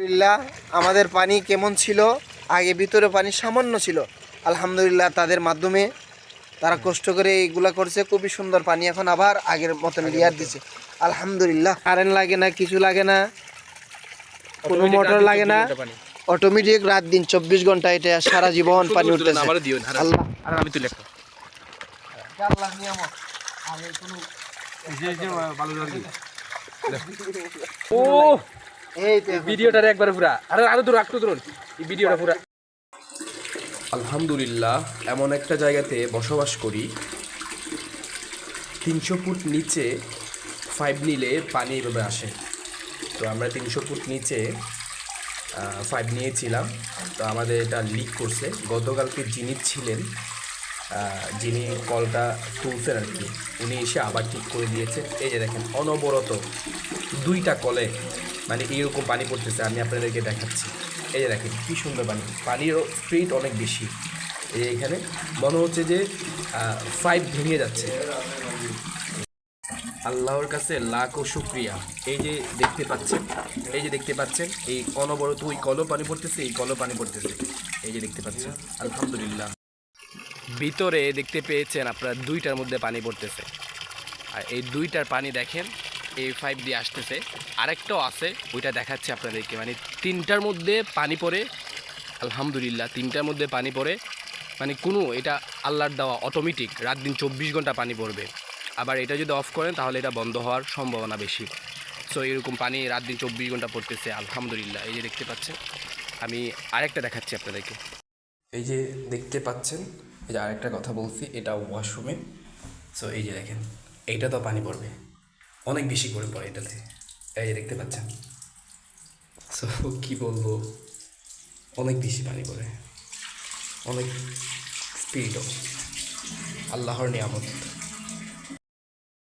আলহামদুলিল্লাহ আমাদের পানি কেমন ছিল, আগে ভিতরে পানি সামান্য ছিল, আলহামদুলিল্লাহ তাদের মাধ্যমে তারা কষ্ট করে এইগুলা করছে, খুবই সুন্দর পানি এখন আবার আগের মতন লেয়ার দিছে। আলহামদুলিল্লাহ কারেন্ট লাগে না, কিছু লাগে না, কোনো মোটর লাগে না, অটোমেটিক রাত দিন 24 ঘন্টা এটা সারা জীবন পানি উঠতেছে। আল্লাহ আর আমি তুলে একটা আল্লাহ নিয়ামত। আগে কোনো ও এই ভিডিওটারে একবার পুরা আরে আরো দূর একটু দূর এই ভিডিওটা পুরা। আলহামদুলিল্লাহ এমন একটা জায়গাতে বসবাস করি 300 ফুট নিচে 5 নিলে পানি এভাবে আসে। তো আমরা 300 ফুট নিচে 5 নিয়েছিলাম, তো আমাদের এটা লিক করছে। গতকালকে যিনি ছিলেন, যিনি কলটা তুলছেন আর কি, উনি এসে আবার ঠিক করে দিয়েছে। এই যে দেখেন অনবরত 2টা কলে মানে এইরকম পানি পড়তেছে, আমি আপনাদেরকে দেখাচ্ছি। এই যে দেখেন কী সুন্দর পানি, পানির স্পিড অনেক বেশি। এই যে এখানে মনে হচ্ছে যে 5 ভেঙে যাচ্ছে। আল্লাহর কাছে লাখো শুকরিয়া। এই যে দেখতে পাচ্ছেন, এই যে দেখতে পাচ্ছেন এই অনবরত ওই কলও পানি পড়তেছে, এই কলও পানি পড়তেছে, এই যে দেখতে পাচ্ছেন। আলহামদুলিল্লাহ ভিতরে দেখতে পেয়েছেন আপনারা 2টার মধ্যে পানি পড়তেছে, আর এই 2টার পানি দেখেন এই 5 দিয়ে আসতেছে, আরেকটাও আছে ওইটা দেখাচ্ছে আপনাদেরকে। মানে 3টার মধ্যে পানি পড়ে, আলহামদুলিল্লাহ 3টার মধ্যে পানি পড়ে। মানে কোনো এটা আল্লাহর দেওয়া অটোমেটিক রাত দিন 24 ঘন্টা পানি পড়বে। আবার এটা যদি অফ করেন তাহলে এটা বন্ধ হওয়ার সম্ভাবনা বেশি। সো এরকম পানি রাত দিন 24 ঘন্টা পড়তেছে আলহামদুলিল্লাহ। এই যে দেখতে পাচ্ছেন, আমি আরেকটা দেখাচ্ছি আপনাদেরকে। এই যে দেখতে পাচ্ছেন, এই যে আরেকটা কথা বলছি, এটা ওয়াশরুমে। সো এই যে দেখেন এইটা তো পানি পড়বে, অনেক বেশি করে পড়ে এটাতে, এই যে দেখতে পাচ্ছেন। সো কী বলবো, অনেক বেশি পানি পড়ে, অনেক স্পিডও, আল্লাহর নিয়ামত।